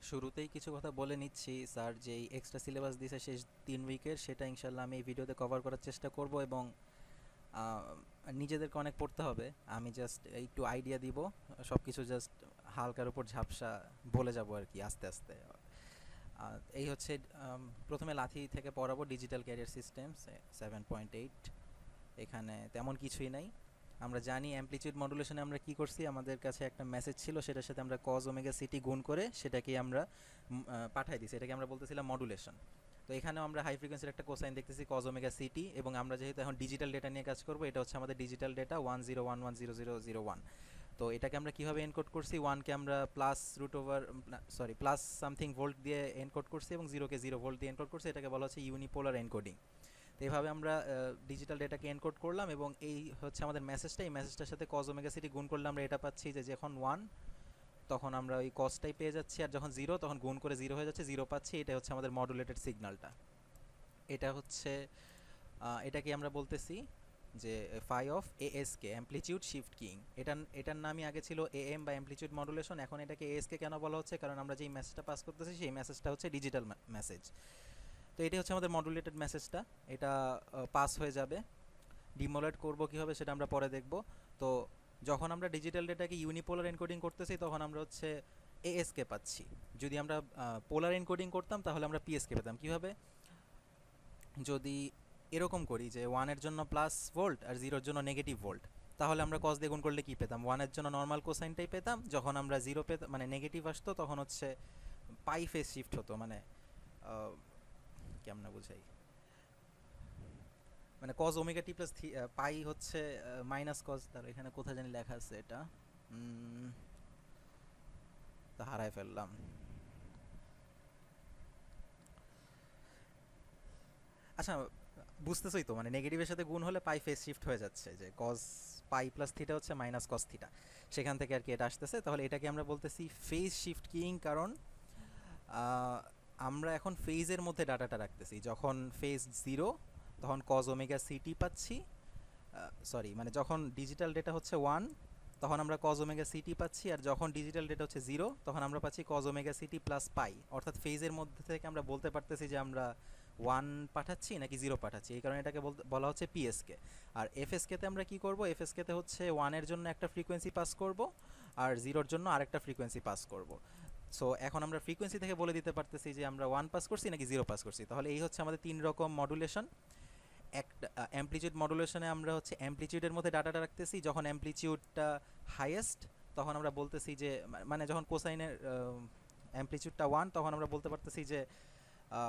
শুরুতেই কিছু কথা বলে নিচ্ছি স্যার, যেই এক্সট্রা সিলেবাস দিয়েছে শেষ 3 উইকের, সেটা ইনশাল্লাহ আমি এই ভিডিওতে কভার করার চেষ্টা করব এবং আহ, নিজেদেরকে অনেক পড়তে হবে। আমি জাস্ট একটু আইডিয়া দিব, সব কিছু জাস্ট হালকার উপর ঝাপসা বলে যাব আর কি, আস্তে আস্তে। এই হচ্ছে, প্রথমে লাথি থেকে পড়াবো ডিজিটাল ক্যারিয়ার সিস্টেম 7.8। এখানে তেমন কিছুই নাই। আমরা জানি অ্যামপ্লিচিউড মডুলেশনে আমরা কি করছি, আমাদের কাছে একটা মেসেজ ছিল, সেটার সাথে আমরা কজ ওমেগা সিটি গুণ করে সেটাকে আমরা পাঠাই দিছি, এটাকে আমরা বলতেছিলাম মডুলেশন। তো এখানেও আমরা হাই ফ্রিকোয়েন্সির একটা কোসাইন দেখতেছি কজ ওমেগা সিটি, এবং আমরা যেহেতু এখন ডিজিটাল ডেটা নিয়ে কাজ করবো, এটা হচ্ছে আমাদের ডিজিটাল ডেটা 10110001। তো এটাকে আমরা কীভাবে এনকোড করছি, ওয়ানকে আমরা plus root over, sorry, plus something volt দিয়ে এনকোড করছি এবং জিরোকে 0 ভোল্ট দিয়ে এনকোড করছি, এটাকে বলা হচ্ছে ইউনিপোলার এনকোডিং। তো এইভাবে আমরা ডিজিটাল ডেটাকে এনকোড করলাম, এবং এই হচ্ছে আমাদের মেসেজটা। এই মেসেজটার সাথে কজ ওমেগা সিটি গুণ করলে আমরা এটা পাচ্ছি যে যখন 1, তখন আমরা ওই কজটাই পেয়ে যাচ্ছি, আর যখন 0 তখন গুণ করে 0 হয়ে যাচ্ছে, 0 পাচ্ছি। এটা হচ্ছে আমাদের মডুলেটেড সিগন্যালটা। এটা হচ্ছে, এটাকে আমরা বলতেছি যে ফাই of ASK, amplitude shift keying. এটার নামই আগে ছিল এএম বা অ্যামপ্লিটিউড মডুলেশন। এখন এটাকে এএসকে কেন বলা হচ্ছে, কারণ আমরা যেই মেসেজটা পাস করতেছি সেই মেসেজটা হচ্ছে ডিজিটাল মেসেজ। তো এটাই হচ্ছে আমাদের মডুলেটেড মেসেজটা। এটা পাস হয়ে যাবে। ডিমোলেট করবো কীভাবে সেটা আমরা পরে দেখব। তো যখন আমরা ডিজিটাল ডেটাকে ইউনিপোলার এনকোডিং করতেছি, তখন আমরা হচ্ছে এএসকে পাচ্ছি। যদি আমরা পোলার এনকোডিং করতাম তাহলে আমরা পিএসকে পেতাম। কীভাবে? যদি এরকম করি যে 1-এর জন্য প্লাস ভোল্ট আর 0-এর জন্য নেগেটিভ ভোল্ট, তাহলে আমরা কস দিয়ে গুণ করলে কী পেতাম? 1-এর জন্য নর্মাল কোসাইনটাই পেতাম, যখন আমরা 0 পেতাম, মানে নেগেটিভ আসতো, তখন হচ্ছে পাই ফেজ শিফট হতো। মানে কেমন বুঝাই, মানে কজ ওমেগা টি প্লাস পাই হচ্ছে মাইনাস কজ, তার এখানে কোথায় জানি লেখা আছে এটা, তা হারায় ফেললাম। আচ্ছা, বুঝতেছই তো, মানে নেগেটিভের সাথে গুণ হলে পাই ফেস শিফট হয়ে যাচ্ছে, যে কজ পাই প্লাস থিটা হচ্ছে মাইনাস কজ থিটা, সেখান থেকে আর কি এটা আসতেছে। তাহলে এটাকে আমরা বলতেছি ফেজ শিফট কিং, কারণ আহ, আমরা এখন ফেজের মধ্যে ডাটাটা রাখতেছি। যখন ফেজ 0 তখন কজ ওমেগা সিটি পাচ্ছি, সরি, মানে যখন ডিজিটাল ডেটা হচ্ছে 1 তখন আমরা কজ ওমেগা সিটি পাচ্ছি, আর যখন ডিজিটাল ডেটা হচ্ছে 0 তখন আমরা পাচ্ছি কজ ওমেগা সিটি প্লাস পাই। অর্থাৎ ফেজের মধ্যে থেকে আমরা বলতে পারতেছি যে আমরা 1 পাঠাচ্ছি নাকি 0 পাঠাচ্ছি, এই কারণে এটাকে বলা হচ্ছে পিএসকে। আর এফএসকেতে আমরা কি করব, এফএসকেতে হচ্ছে 1-এর জন্য একটা ফ্রিকোয়েন্সি পাস করব আর 0-এর জন্য আরেকটা ফ্রিকোয়েন্সি পাস করব। সো এখন আমরা ফ্রিকোয়েন্সি থেকে বলে দিতে পারতেছি যে আমরা 1 পাস করছি নাকি 0 পাস করছি। তাহলে এই হচ্ছে আমাদের 3 রকম মডুলেশন। একটা অ্যামপ্লিচিউড মডুলেশনে আমরা হচ্ছে অ্যামপ্লিচিউডের মধ্যে ডাটাটা রাখতেছি। যখন অ্যামপ্লিচিউডটা হাইয়েস্ট তখন আমরা বলতেছি যে, মানে যখন কোসাইনের অ্যামপ্লিচিউডটা 1 তখন আমরা বলতে পারতেছি যে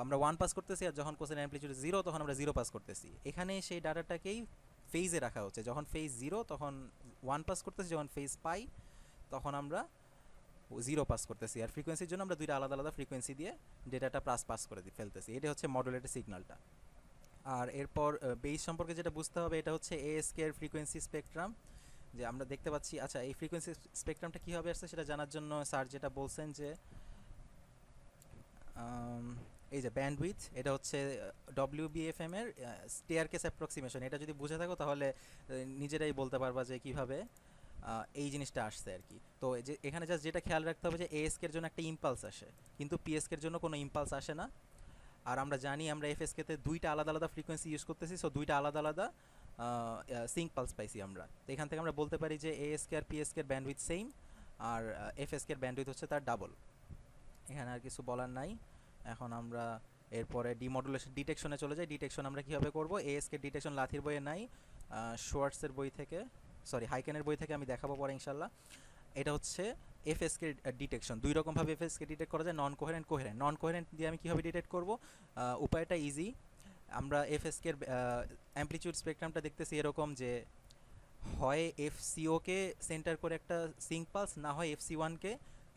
আমরা 1 পাস করতেছি, আর যখন কোসাইন অ্যামপ্লিচিউড 0 তখন আমরা 0 পাস করতেছি। এখানে সেই ডাটাটাকেই ফেজে রাখা হচ্ছে। যখন ফেজ 0 তখন 1 পাস করতেছি, যখন ফেজ পাই তখন আমরা 0 পাস করতেছি। আর ফ্রিকোয়েন্সির জন্য আমরা দুইটা আলাদা আলাদা ফ্রিকোয়েন্সি দিয়ে ডেটাটা পাস করে ফেলতেছি। এটা হচ্ছে মডুলেটেড সিগন্যালটা। আর এরপর বেস সম্পর্কে যেটা বুঝতে হবে, এটা হচ্ছে এএসকে এর ফ্রিকোয়েন্সি স্পেকট্রাম, যে আমরা দেখতে পাচ্ছি। আচ্ছা, এই ফ্রিকোয়েন্সি স্পেকট্রামটা কীভাবে আসছে সেটা জানার জন্য স্যার যেটা বলছেন যে এই যে ব্যান্ডউইথ, এটা হচ্ছে ডব্লিউবিএফএম এর স্টেয়ারকেস অ্যাপ্রক্সিমেশন। এটা যদি বুঝে থাকো তাহলে নিজেরাই বলতে পারবা যে কীভাবে এই জিনিসটা আসছে আর কি। তো যে এখানে জাস্ট যেটা খেয়াল রাখতে হবে যে এএসকের জন্য একটা ইম্পালস আসে, কিন্তু পিএসকের জন্য কোনো ইম্পালস আসে না। আর আমরা জানি আমরা এফএসকেতে দুইটা আলাদা আলাদা ফ্রিকোয়েন্সি ইউজ করতেছি, সো দুইটা আলাদা আলাদা সিঙ্ক পালস পাইছি আমরা। তো এখান থেকে আমরা বলতে পারি যে এএসকে আর পিএসকে এর ব্যান্ডউইথ সেম, আর এফএসকে এর ব্যান্ডউইথ হচ্ছে তার ডাবল। এখানে আর কিছু বলার নাই। এখন আমরা এরপরে ডিমডুলেশন ডিটেকশনে চলে যাই। ডিটেকশন আমরা কীভাবে করবো? এএসকে ডিটেকশন লাথির বইয়ে নাই, শোয়ার্টসের বই থেকে, সরি হাইকেনের বই থেকে আমি দেখাবো পরে ইনশাল্লাহ। এটা হচ্ছে এফএসকে ডিটেকশন। দুই রকমভাবে এফএসকে ডিটেক্ট করা যায়, নন কোহেরেন্ট, কোহেরেন্ট। নন কোহেরেন্ট দিয়ে আমি কীভাবে ডিটেক্ট করব? উপায়টা ইজি। আমরা এফএসকের অ্যামপ্লিটিউড স্পেকট্রামটা দেখতেছি এরকম যে হয় এফসিওকে সেন্টার করে একটা সিঙ্ক পালস, না হয় এফসি ওয়ানকে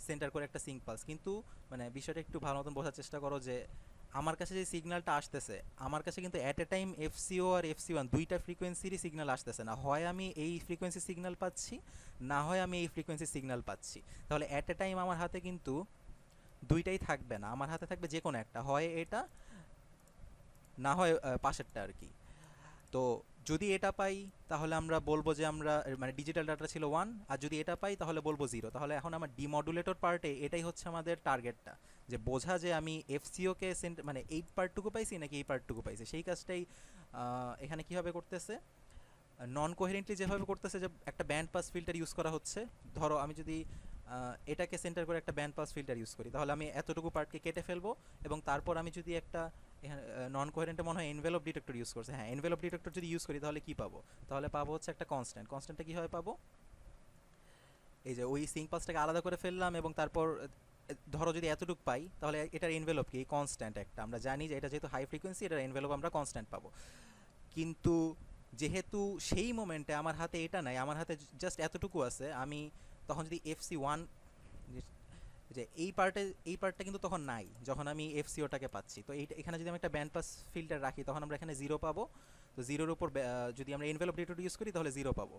সেন্টার করে একটা সিঙ্ক পালস। কিন্তু মানে বিষয়টা একটু ভালো মতন বোঝার চেষ্টা করো যে আমার কাছে যে সিগন্যালটা আসতেছে, আমার কাছে কিন্তু অ্যাট এ টাইম এফসিও আর এফসি ওয়ান দুইটা ফ্রিকোয়েন্সিরই সিগন্যাল আসতেছে না। হয় আমি এই ফ্রিকোয়েন্সি সিগন্যাল পাচ্ছি, না হয় আমি এই ফ্রিকোয়েন্সি সিগন্যাল পাচ্ছি। তাহলে অ্যাট এ টাইম আমার হাতে কিন্তু দুইটাই থাকবে না, আমার হাতে থাকবে যে কোনো একটা, হয় এটা না হয় পাশেরটা আর কি। তো যদি এটা পাই তাহলে আমরা বলবো যে আমরা মানে ডিজিটাল ডাটা ছিল 1, আর যদি এটা পাই তাহলে বলবো 0। তাহলে এখন আমার ডিমডুলেটর পার্টে এটাই হচ্ছে আমাদের টার্গেটটা, যে বোঝা যে আমি এফসিওকে মানে এই পার্টটুকু পাইছি নাকি এই পার্টটুকু পাইছি। সেই কাজটাই এখানে কীভাবে করতেছে, নন কোহেরেন্টলি যেভাবে করতেছে, যে একটা ব্যান্ড পাস ফিল্টার ইউজ করা হচ্ছে। ধরো আমি যদি এটাকে সেন্টার করে একটা ব্যান্ড পাস ফিল্টার ইউজ করি, তাহলে আমি এতটুকু পার্টকে কেটে ফেলবো, এবং তারপর আমি যদি একটা নন কোহেরেন্টে মনে হয় এনভেলপ ডিটেক্টর ইউজ করছে, হ্যাঁ এনভেলপ ডিটেক্টর যদি ইউজ করি তাহলে কি পাবো, তাহলে পাবো হচ্ছে একটা কনস্ট্যান্ট। কনস্ট্যান্টটা কীভাবে পাবো, এই যে ওই সিঙ্ক পাসটাকে আলাদা করে ফেললাম, এবং তারপর ধরো যদি এতটুকু পাই তাহলে এটার এনভেলপ কি, কনস্ট্যান্ট একটা। আমরা জানি যে এটা যেহেতু হাই ফ্রিকোয়েন্সি, এটার এনভেলপ আমরা কনস্ট্যান্ট পাবো। কিন্তু যেহেতু সেই মোমেন্টে আমার হাতে এটা নাই, আমার হাতে জাস্ট এতটুকু আছে, আমি তখন যদি FC1, যে এই পার্টটা কিন্তু তখন নাই যখন আমি এফসিওটাকে পাচ্ছি। তো এখানে যদি আমি একটা ব্যান্ড পাস ফিল্টার রাখি তখন আমরা এখানে 0 পাবো। তো 0-এর উপর যদি আমরা এনভেলপ ডিটেক্টর ইউজ করি তাহলে 0 পাবো।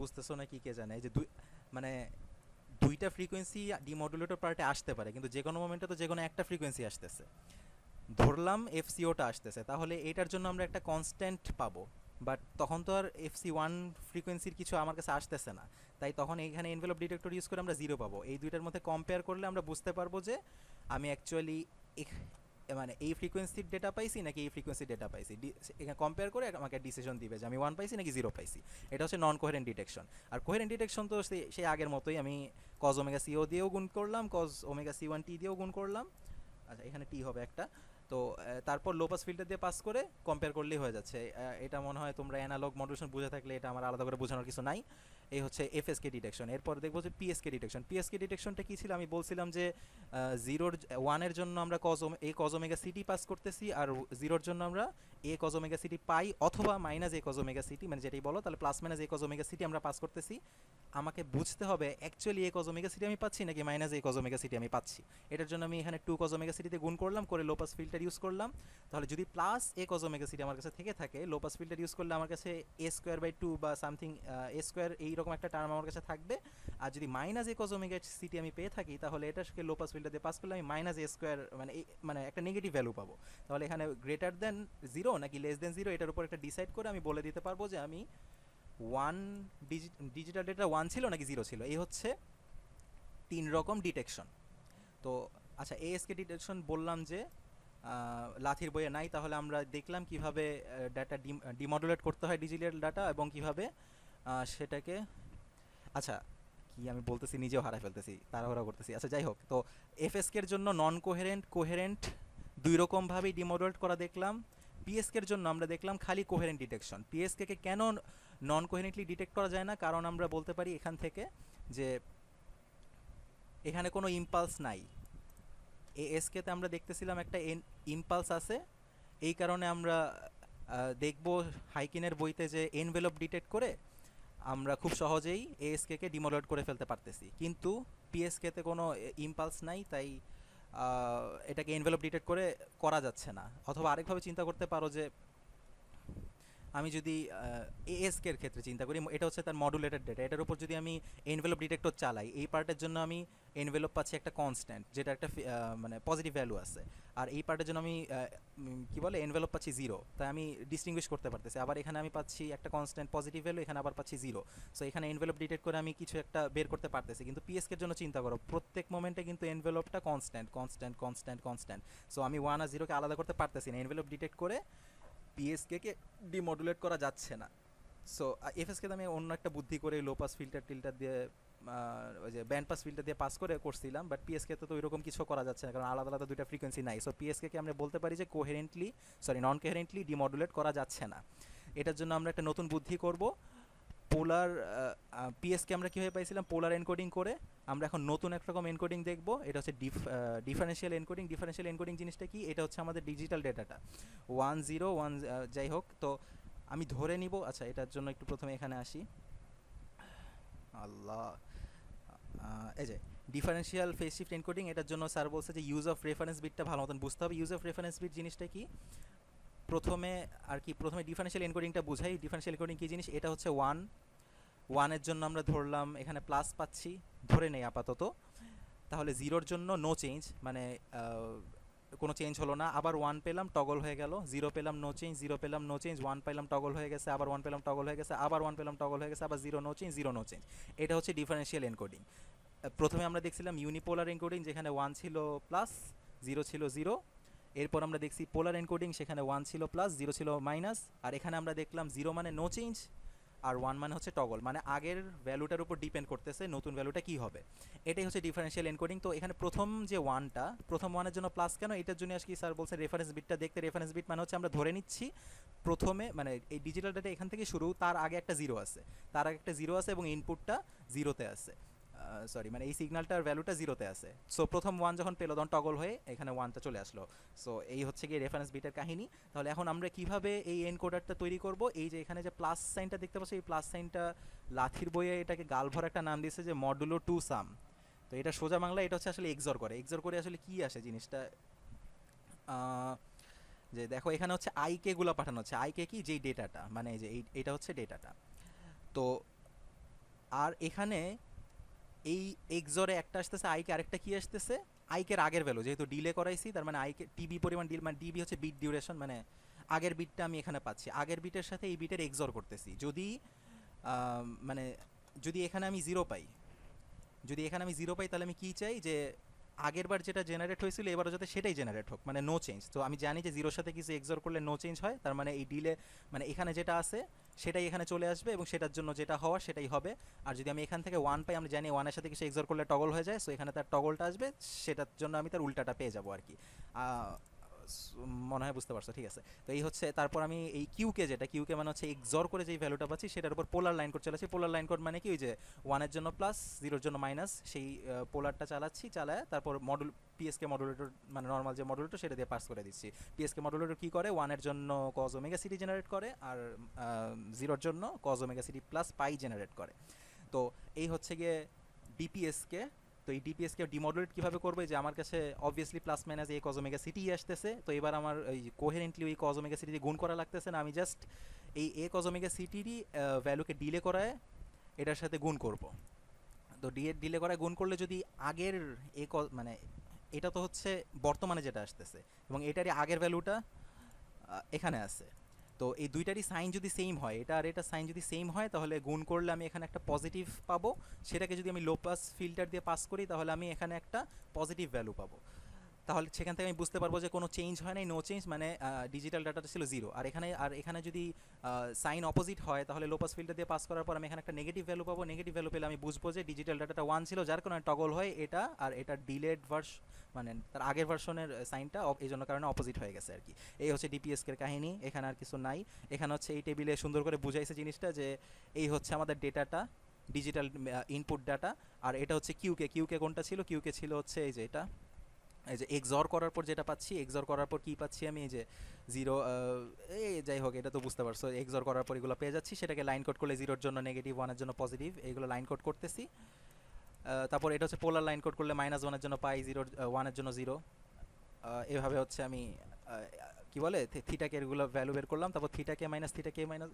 বুঝতেছো না কি কে জানে, এই যে মানে দুইটা ফ্রিকোয়েন্সি ডিমডুলেটর পার্টে আসতে পারে, কিন্তু যে কোনো মোমেন্টে তো যে কোনো একটা ফ্রিকোয়েন্সি আসতেছে। ধরলাম এফসিওটা আসতেছে, তাহলে এটার জন্য আমরা একটা কনস্ট্যান্ট পাবো, বাট তখন তো আর FC1 ফ্রিকোয়েন্সির কিছু আমার কাছে আসতেছে না, তাই তখন এইখানে এনভেলপ ডিটেক্টর ইউজ করে আমরা 0 পাবো। এই দুইটার মধ্যে কম্পেয়ার করলে আমরা বুঝতে পারবো যে আমি অ্যাকচুয়ালি মানে এই ফ্রিকোয়েন্সির ডেটা পাইছি নাকি এই ফ্রিকোয়েন্সির ডেটা পাইছি। এখানে কম্পেয়ার করে আমাকে ডিসিশন দিবে যে আমি 1 পাইছি নাকি 0 পাইছি। এটা হচ্ছে নন কোহেরেন্ট ডিটেকশন। আর কোহেরেন্ট ডিটেকশন তো সেই আগের মতোই, আমি কজ ওমেগা সিও দিয়েও গুণ করলাম, কজ ওমেগা C1 টি দিয়েও গুণ করলাম। আচ্ছা এখানে টি হবে একটা, তো তারপর লো পাস ফিল্টার দিয়ে পাস করে কম্পেয়ার করলেই হয়ে যাচ্ছে। এটা মনে হয় তোমরা অ্যানালগ মডুলেশন বুঝে থাকলে এটা আমার আলাদা করে বোঝানোর কিছু নাই। এই হচ্ছে এফএসকে ডিটেকশন। এরপর দেখবো যে পিএসকে ডিটেকশন। পিএসকে ডিটেকশনটা কী ছিল, আমি বলছিলাম যে 1-এর জন্য আমরা কজ ওমেগা সিটি পাস করতেছি, আর 0-এর জন্য আমরা কজ ওমেগা সিটি পাই অথবা মাইনাস কজ ওমেগা সিটি, মানে যেটাই বলো, তাহলে plus minus cause omega city আমরা পাস করতেছি। আমাকে বুঝতে হবে অ্যাকচুয়ালি কজ ওমেগা সিটি আমি পাচ্ছি নাকি মাইনাস কজ ওমেগা সিটি আমি পাচ্ছি। এটার জন্য আমি এখানে 2 কজ ওমেগা সিটিতে গুণ করলাম, করে লো পাস ফিল্টার ইউজ করলাম। তাহলে যদি প্লাস কজ ওমেগা সিটি আমার কাছে থেকে থাকে, লো পাস ফিল্টার ইউজ করলে আমার কাছে A²/2 বা সামথিং A² এইরকম একটা টার্ম আমার কাছে থাকবে। আর যদি মাইনাস কজ ওমেগা সিটি আমি পেয়ে থাকি, তাহলে এটাকে লো পাস ফিল্টার দিয়ে পাস করলে আমি মাইনাস A² মানে একটা নেগেটিভ ভ্যালু পাবো। তাহলে এখানে গ্রেটার দেন 0 নাকি লেস দেন 0, এটার উপর একটা ডিসাইড করে আমি বলে দিতে পারবো যে আমি ডিজিটাল ডেটা 1 ছিল নাকি 0 ছিল। এই হচ্ছে 3 রকম ডিটেকশন। তো আচ্ছা, এএসকে ডিটেকশন বললাম যে লাথির বইয়ে নাই, তাহলে আমরা দেখলাম কিভাবে ডাটা ডিমডুলেট করতে হয় ডিজিটাল ডাটা, এবং কিভাবে সেটাকে, আচ্ছা কি আমি বলতেছি নিজেও হারাই ফেলতেছি, তাড়াহুড়া করতেছি। আচ্ছা যাই হোক, তো এফএসকের জন্য নন কোহেরেন্ট কোহেরেন্ট দুই রকমভাবেই ডিমডুলেট করা দেখলাম। পিএসকের জন্য আমরা দেখলাম খালি কোহেরেন্ট ডিটেকশন। পিএসকে কেন নন কোহেরেন্টলি ডিটেক্ট করা যায় না, কারণ আমরা বলতে পারি এখান থেকে যে এখানে কোনো ইম্পালস নাই। এএসকেতে আমরা দেখতেছিলাম একটা ইম্পালস আছে, এই কারণে আমরা দেখব হাইকিনের বইতে যে এনভেলপ ডিটেক্ট করে আমরা খুব সহজেই এএসকে ডিমডুলেট করে ফেলতে পারতেছি, কিন্তু পিএসকেতে কোনো ইম্পালস নাই, তাই এটাকে এনভেলপ ডিটেক্ট করে করা যাচ্ছে না। অথবা আরেকভাবে চিন্তা করতে পারো যে আমি যদি এএসকের ক্ষেত্রে চিন্তা করি, এটা হচ্ছে তার মডুলেটেড ডেটা, এটার উপর যদি আমি এনভেলপ ডিটেক্টর চালাই, এই পার্টের জন্য আমি এনভেলপ পাচ্ছি একটা কনস্ট্যান্ট, যেটা একটা মানে পজিটিভ ভ্যালু আছে, আর এই পার্টের জন্য আমি কি বলে এনভেলপ পাচ্ছি 0, তাই আমি ডিস্টিংগুইশ করতে পারতেছি। আবার এখানে আমি পাচ্ছি একটা কনস্ট্যান্ট পজিটিভ ভ্যালু, এখানে আবার পাচ্ছি 0, সো এখানে এনভেলপ ডিটেক্ট করে আমি কিছু একটা বের করতে পারতেছি। কিন্তু পিএসকের জন্য চিন্তা করো, প্রত্যেক মোমেন্টে কিন্তু এনভেলপটা constant constant constant constant, so আমি 1 আর 0-কে আলাদা করতে পারতেছি না। এনভেলপ ডিটেক্ট করে পিএসকে ডিমডুলেট করা যাচ্ছে না। সো এফএসকে আমি অন্য একটা বুদ্ধি করে লো পাস ফিল্টার দিয়ে ওই যে ব্যান্ড পাস ফিল্টার দিয়ে পাস করে করছিলাম, বাট পিএসকে তো ওইরকম কিছু করা যাচ্ছে না, কারণ আলাদা আলাদা দুইটা ফ্রিকোয়েন্সি নাই। সো পিএসকে আমরা বলতে পারি যে নন কোহেরেন্টলি ডিমডুলেট করা যাচ্ছে না। এটার জন্য আমরা একটা নতুন বুদ্ধি করব। পোলার পিএসকে আমরা কীভাবে পাইছিলাম, পোলার এনকোডিং করে। আমরা এখন নতুন এক রকম এনকোডিং দেখব, এটা হচ্ছে ডিফারেন্সিয়াল এনকোডিং। ডিফারেন্সিয়াল এনকোডিং জিনিসটা কি, এটা হচ্ছে আমাদের ডিজিটাল ডেটাটা 1 0 1, যাই হোক, তো আমি ধরে নিব। আচ্ছা এটার জন্য একটু প্রথমে এখানে আসি। আল্লাহ, এই যে ডিফারেন্সিয়াল ফেজ শিফট এনকোডিং, এটার জন্য স্যার বলছে যে ইউজ অফ রেফারেন্স বিটটা ভালো মতন বুঝতে হবে। ইউজ অফ রেফারেন্স বিট জিনিসটা কি, প্রথমে ডিফারেন্সিয়াল এনকোডিংটা বুঝাই। ডিফারেন্সিয়াল এনকোডিং কী জিনিস, এটা হচ্ছে 1 এর জন্য আমরা ধরলাম এখানে প্লাস পাচ্ছি, ধরে নেই আপাতত। তাহলে 0-এর জন্য নো চেঞ্জ, মানে কোনো চেঞ্জ হলো না, আবার 1 পেলাম টগল হয়ে গেল, 0 পেলাম নো চেঞ্জ, 0 পেলাম নো চেঞ্জ, 1 পেলাম টগল হয়ে গেছে, আবার 1 পেলাম টগল হয়ে গেছে, আবার 1 পেলাম টগল হয়ে গেছে, আবার 0 নো চেঞ্জ, 0 নো চেঞ্জ। এটা হচ্ছে ডিফারেন্সিয়াল এনকোডিং। প্রথমে আমরা দেখছিলাম ইউনিপোলার এনকোডিং, যেখানে 1 ছিল প্লাস, 0 ছিল 0। এরপর আমরা দেখছি পোলার এনকোডিং, সেখানে 1 ছিল প্লাস, 0 ছিল মাইনাস। আর এখানে আমরা দেখলাম 0 মানে নো চেঞ্জ, আর 1 মানে হচ্ছে টগল, মানে আগের ভ্যালুটার উপর ডিপেন্ড করতেছে নতুন ভ্যালুটা কী হবে। এটাই হচ্ছে ডিফারেন্সিয়াল এনকোডিং। তো এখানে প্রথম যে 1টা, প্রথম 1-এর জন্য প্লাস কেন, এটার জন্য আজকে স্যার বলছে রেফারেন্স বিটটা দেখতে। রেফারেন্স বিট মানে হচ্ছে আমরা ধরে নিচ্ছি প্রথমে, মানে এই ডিজিটাল ডাটা এখান থেকে শুরু, তার আগে একটা 0 আছে, তার আগে একটা 0 আছে এবং ইনপুটটা 0-তে আছে, সরি মানে এই সিগন্যালটার ভ্যালুটা 0-তে আছে। সো প্রথম 1 যখন পেলো তখন টগল হয়ে এখানে 1টা চলে আসলো। সো এই হচ্ছে গিয়ে রেফারেন্স বিটের কাহিনী। তাহলে এখন আমরা কিভাবে এই এনকোডারটা তৈরি করব, এই যে এখানে যে প্লাস সাইনটা দেখতে পাচ্ছি, এই প্লাস সাইনটা লাথির বইয়ে এটাকে গালভর একটা নাম দিয়েছে যে মডুলো টু সাম। তো এটা সোজা বাংলা এটা হচ্ছে আসলে এক্সর করে। এক্সর করে আসলে কি আসে জিনিসটা, যে দেখো এখানে হচ্ছে আইকে গুলো পাঠানো হচ্ছে। আইকে কি, যেই ডেটাটা, মানে এই যে এইটা হচ্ছে ডেটাটা। তো আর এখানে এই এক্সরে একটা আসতেছে আইকে, আরেকটা কি আসতেছে আইকের আগের ভ্যালু, যেহেতু ডিলে করাইছি তার মানে আইকে টিবি পরিমাণ ডিল, মানে ডিবি হচ্ছে বিট ডিউরেশন, মানে আগের বিটটা আমি এখানে পাচ্ছি, আগের বিটের সাথে এই বিটের এক্সর করতেছি। যদি মানে যদি এখানে আমি 0 পাই, যদি এখানে আমি 0 পাই, তাহলে আমি কি চাই যে আগের বার যেটা জেনারেট হয়েছিল এবারও যাতে সেটাই জেনারেট হোক, মানে নো চেঞ্জ। তো আমি জানি যে 0-র সাথে কিছু এক্সর করলে নো চেঞ্জ হয়, তার মানে এই ডিলে, মানে এখানে যেটা আছে সেটাই এখানে চলে আসবে এবং সেটার জন্য যেটা হওয়ার সেটাই হবে। আর যদি আমি এখান থেকে 1 পাই, আমরা জানি 1-এর সাথে কিছু এক্সর করলে টগল হয়ে যায়, সো এখানে তার টগলটা আসবে, সেটার জন্য আমি তার উল্টাটা পেয়ে যাবো আর কি। মনে হয় বুঝতে পারছো, ঠিক আছে। তো এই হচ্ছে, তারপর আমি এই কিউকে, যেটা কিউকে মানে হচ্ছে এক্সর করে যেই ভ্যালুটা পাচ্ছি সেটার উপর পোলার লাইন কোড চালাচ্ছি। পোলার লাইন কোড মানে কি, ওই যে 1-এর জন্য প্লাস, 0-এর জন্য মাইনাস, সেই পোলারটা চালাচ্ছি, চালায় তারপর মডুল পিএসকে মডুলেটর, মানে নর্মাল যে মডুলেটর সেটা দিয়ে পাস করে দিচ্ছি। পিএসকে মডুলেটর কী করে, 1-এর জন্য কজ ওমেগা সিটি জেনারেট করে, আর 0-এর জন্য কজ ওমেগা সিটি প্লাস পাই জেনারেট করে। তো এই হচ্ছে গিয়ে ডিপিএসকে। তো এই ডিপিএসকে ডিমডুলেট কীভাবে করবে, যে আমার কাছে অবভিয়াসলি প্লাস মাইনাস এই কজ ওমেগা সিটি আসতেছে, তো এবার আমার ওই কোহেরেন্টলি ওই কজ ওমেগা সিটি গুণ করা লাগতেছে না, আমি জাস্ট এই এ কজ ওমেগা সিটিরই ভ্যালুকে ডিলে করায় এটার সাথে গুণ করব। তো ডিলে করায় গুণ করলে যদি আগের মানে এটা তো হচ্ছে বর্তমানে যেটা আসতেছে এবং এটারই আগের ভ্যালুটা এখানে আছে, তো এই দুইটারই সাইন যদি সেম হয়, এটা আর এটা সাইন যদি সেম হয়, তাহলে গুণ করলে আমি এখানে একটা পজিটিভ পাবো। সেটাকে যদি আমি লো পাস ফিল্টার দিয়ে পাস করি, তাহলে আমি এখানে একটা পজিটিভ ভ্যালু পাবো। তাহলে সেখান থেকে আমি বুঝতে পারবো যে কোনো চেঞ্জ হয় নাই, নো চেঞ্জ, মানে ডিজিটাল ডাটাটা ছিল 0। আর এখানে যদি সাইন অপোজিট হয়, তাহলে লো পাস ফিল্টার দিয়ে পাস করার পর আমি এখানে একটা নেগেটিভ ভ্যালু পাবো। নেগেটিভ ভ্যালু পেলে আমি বুঝবো যে ডিজিটাল ডাটাটা 1 ছিল, যার কারণে টগল হয় এটা, আর এটা ডিলেড মানে তার আগের ভার্সনের সাইনটা এই জন্য কারণে অপোজিট হয়ে গেছে আর কি। এই হচ্ছে ডিপিএসকের কাহিনী, এখানে আর কিছু নাই। এখানে হচ্ছে এই টেবিলে সুন্দর করে বুঝাইছে জিনিসটা, যে এই হচ্ছে আমাদের ডেটাটা, ডিজিটাল ইনপুট ডাটা। আর এটা হচ্ছে কিউকে। কিউকে কোনটা ছিল, কিউকে ছিল হচ্ছে এই যে এটা, এই যে এক্সর করার পর যেটা পাচ্ছি, এক্সর করার পর কি পাচ্ছি আমি, এই যে 0, এই যাই হোক এটা তো বুঝতে পারছো, এক্সর করার পর এগুলো পেয়ে যাচ্ছি, সেটাকে লাইন কোড করলে 0-এর জন্য নেগেটিভ, 1-এর জন্য পজিটিভ, এইগুলো লাইন কোড করতেছি। তারপর এটা হচ্ছে পোলার লাইন কোড করলে -1-এর জন্য পাই, 1-এর জন্য 0। এভাবে হচ্ছে আমি কি বলে থিটাকে এগুলো ভ্যালু বের করলাম। তারপর থিটাকে মাইনাস, থিটাকে মাইনাস,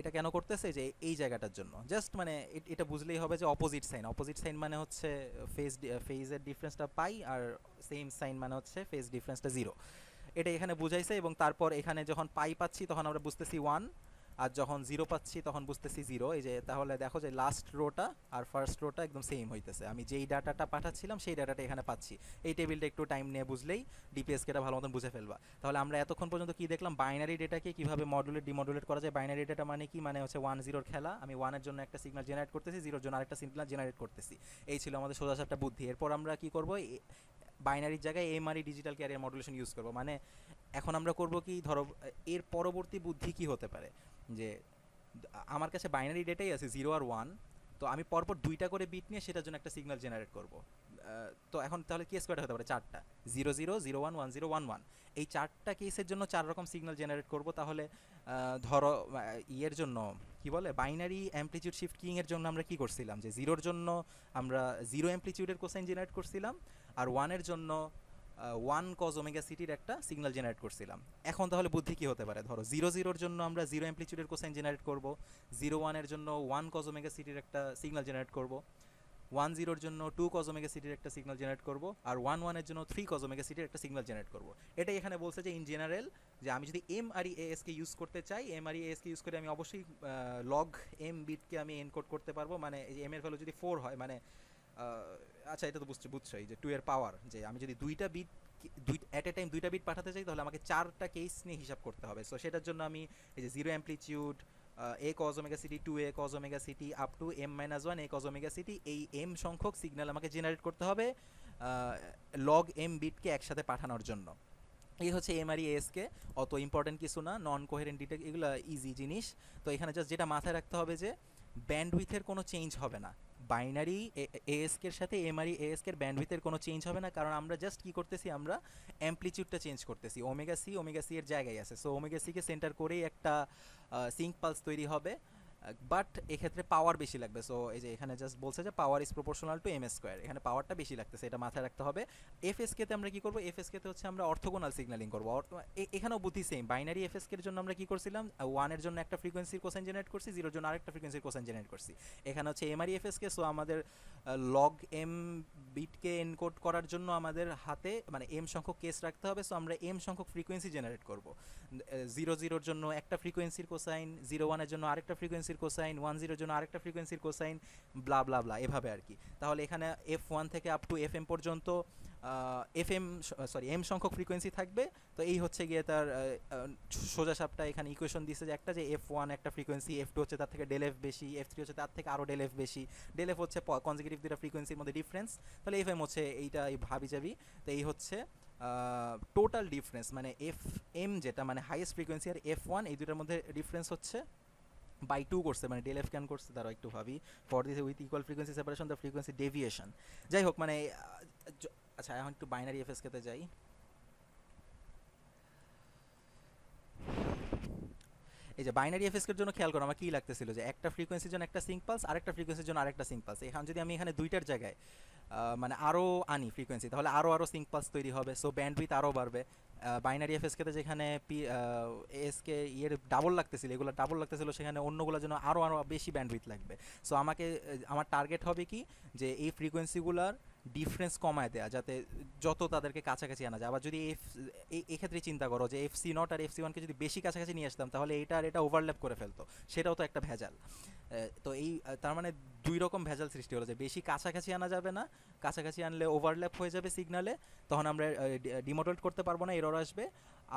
এটা কেন করতেছে, যে এই জায়গাটার জন্য জাস্ট, মানে এটা বুঝলেই হবে যে অপোজিট সাইন। অপোজিট সাইন মানে হচ্ছে ফেজের ডিফারেন্সটা পাই, আর সেম সাইন মানে হচ্ছে ফেজ ডিফারেন্সটা 0। এটা এখানে বুঝাইছে। এবং তারপর এখানে যখন পাই পাচ্ছি তখন আমরা বুঝতেছি 1, আর যখন 0 পাচ্ছি তখন বুঝতেছি 0। এই যে তাহলে দেখো যে লাস্ট রোটা আর ফার্স্ট রোটা একদম সেম হইতেছে, আমি যেই ডাটাটা পাঠাচ্ছিলাম সেই ডাটাটা এখানে পাচ্ছি। এই টেবিলটা একটু টাইম নিয়ে বুঝলেই ডিপিএসকেটা ভালো মতন বুঝে ফেলবা। তাহলে আমরা এতক্ষণ পর্যন্ত কি দেখলাম, বাইনারি ডেটাকে কিভাবে মডুলেট ডিমডুলেট করা যায়। বাইনারি ডেটা মানে কি, মানে হচ্ছে 1-0 খেলা, আমি 1-এর জন্য একটা সিগন্যাল জেনারেট করতেছি, 0-এর জন্য আরেকটা সিগন্যাল জেনারেট করতেছি। এই ছিল আমাদের সোজা সাপটা বুদ্ধি। এরপর আমরা কি করব, বাইনারির জায়গায় MRE digital career modulation use করব। মানে এখন আমরা করব কি, ধরো এর পরবর্তী বুদ্ধি কি হতে পারে, যে আমার কাছে বাইনারি ডেটাই আছে 0 আর 1, তো আমি পরপর 2টা করে বিট নিয়ে সেটার জন্য একটা সিগন্যাল জেনারেট করব। তো এখন তাহলে কেস কয়টা হতে পারে, 4টা, 0 0 0 1 1 0 1 1। এই 4টা কেসের জন্য 4 রকম সিগন্যাল জেনারেট করব। তাহলে ধরো ইয়ের জন্য কি বলে, বাইনারি অ্যামপ্লিটিউড শিফট কিং এর জন্য আমরা কি করছিলাম, যে 0-এর জন্য আমরা 0 অ্যামপ্লিটিউডের কোসাইন জেনারেট করছিলাম, আর 1-এর জন্য 1 কজ ওমেগা সিটির একটা সিগন্যাল জেনারেট করছিলাম। এখন তাহলে বুদ্ধি কি হতে পারে, ধরো 0-0-এর জন্য আমরা 0 অ্যামপ্লিটিউডের কোসাইন জেনারেট করব, 0-1-এর জন্য 1 কজ ওমেগা সিটির একটা সিগন্যাল জেনারেট করব, 10 জন্য 2 cos ওমেগা সিটির একটা সিগন্যাল জেনারেট করব, আর 11 এর জন্য 3 cos ওমেগা সিটির একটা সিগন্যাল জেনারেট করব। এটাই এখানে বলছে যে ইন জেনারেল যে আমি যদি এম আর এএস কে ইউজ করতে চাই, এম আর এএস কে ইউজ করে আমি অবশ্যই লগ এম বিটকে আমি এনকোড করতে পারবো। মানে এই এম এর ভ্যালু যদি 4 হয়, মানে আচ্ছা এটা তো বুঝছোই যে 2 এর পাওয়ার, যে আমি যদি দুইটা বিট অ্যাট এ টাইম দুইটা বিট পাঠাতে চাই তাহলে আমাকে 4টা কেস নিয়ে হিসাব করতে হবে। সো সেটার জন্য আমি এই যে 0 amplitude A cos omega city, 2a cos omega city, up to m-1 a cos omega city, এই m সংখ্যক সিগন্যাল আমাকে জেনারেট করতে হবে লগ m বিটকে একসাথে পাঠানোর জন্য। এই হচ্ছে এম আর এস কে, অত ইম্পর্টেন্ট কিছু না, নন কোহেরেন্ট ডিটেক্ট, এগুলো ইজি জিনিস। তো এখানে জাস্ট যেটা মাথায় রাখতে হবে যে ব্যান্ডউইথের কোনো চেঞ্জ হবে না, বাইনারি এএসকের সাথে এমআরই এএসকের ব্যান্ডউইথের কোনো চেঞ্জ হবে না, কারণ আমরা জাস্ট কি করতেছি, আমরা অ্যামপ্লিটিউডটা চেঞ্জ করতেছি। ওমেগা সি এর জায়গায় আছে, সো ওমেগা সিকে সেন্টার করেই একটা সিঙ্ক পালস তৈরি হবে, বাট এক্ষেত্রে পাওয়ার বেশি লাগবে। সো এই যে এখানে জাস্ট বলছে যে power is proportional to M square, এখানে পাওয়ারটা বেশি লাগতেছে, এটা মাথায় রাখতে হবে। এফএসকেতে আমরা কি করবো, এফএসকেতে হচ্ছে আমরা অর্থোগোনাল সিগন্যালিং করবো। এখানেও বুদ্ধি সেম, বাইনারি এফএসকের জন্য আমরা কি করছিলাম, 1 এর জন্য একটা ফ্রিকোয়েন্সির কোসাইন জেনারেট করছি, 0 এর জন্য আরেকটা ফ্রিকোয়েন্সির কোসাইন জেনারেট করছি। এখানে হচ্ছে এমআরই এফএসকে, সো আমাদের লগ এম বিটকে এনকোড করার জন্য আমাদের হাতে মানে এম সংখ্যক কেস রাখতে হবে। সো আমরা এম সংখ্যক ফ্রিকোয়েন্সি জেনারেট করবো, 0 জন্য একটা ফ্রিকোয়েন্সির কোসাইন, 0 এর জন্য আরেকটা ফ্রিকোয়েন্সির কোসাইন, 10 এর জন্য আরেকটা ফ্রিকোয়েন্সির কোসাইন, ব্লা ব্লা ব্লা, এভাবে আর কি। তাহলে এখানে F1 থেকে আপ টু FM পর্যন্ত এম সংখ্যক ফ্রিকোয়েন্সি থাকবে। তো এই হচ্ছে গিয়ে তার সোজা সাপটা এখানে ইকুয়েশন দিচ্ছে যে একটা, যে F1 একটা ফ্রিকোয়েন্সি, F2 হচ্ছে তার থেকে ডেল এফ বেশি, F3 হচ্ছে তার থেকে আরও ডেল এফ বেশি, ডেল এফ হচ্ছে কনজিকিউটিভ দুটা ফ্রিকোয়েন্সির মধ্যে ডিফারেন্স, তাহলে FM হচ্ছে এইটা এই ভাবি যাবি। তো এই হচ্ছে টোটাল ডিফারেন্স, মানে FM যেটা মানে হাইয়েস্ট ফ্রিকোয়েন্সি আর F1 এই দুটার মধ্যে ডিফারেন্স হচ্ছে বাই 2 করছে, মানে ডেল এফ ক্যান করছে, তারা একটু ভাবি for this with equal frequency separation the frequency deviation. যাই হোক, মানে আচ্ছা এখন একটু বাইনারি এফএসকেতে যাই। এই যে বাইনারি এফএসকের জন্য খেয়াল করো আমার কী লাগতেছিল, যে একটা ফ্রিকোয়েন্সির জন্য একটা সিঙ্ক পালস, আরেকটা ফ্রিকোয়েন্সির জন্য আরেকটা সিঙ্ক পালস। এখন যদি আমি এখানে দুইটার জায়গায় মানে আরও আনি ফ্রিকোয়েন্সি, তাহলে আরও সিঙ্ক পালস তৈরি হবে, সো ব্যান্ডউইথ আরও বাড়বে। বাইনারি এফএসকেতে যেখানে এসকে ইয়ের ডাবল লাগতেছিল, এগুলো ডাবল লাগতেছিল, সেখানে অন্যগুলোর জন্য আরও বেশি ব্যান্ডউইথ লাগবে। সো আমাকে আমার টার্গেট হবে কি, যে এই ফ্রিকোয়েন্সিগুলোর ডিফারেন্স কমায় দেওয়া, যাতে যত তাদেরকে কাছাকাছি আনা যায়। আবার যদি এক্ষেত্রে চিন্তা করো যে এফসি নট আর FC1কে যদি বেশি কাছাকাছি নিয়ে আসতাম, তাহলে এটা আর এটা ওভারল্যাপ করে ফেলতো, সেটাও তো একটা ভেজাল। তো এই তার মানে দুই রকম ভেজাল সৃষ্টি হলো, যে বেশি কাছাকাছি আনা যাবে না, কাছাকাছি আনলে ওভারল্যাপ হয়ে যাবে সিগনালে, তখন আমরা ডিমোডুলেট করতে পারবো না, এরর আসবে।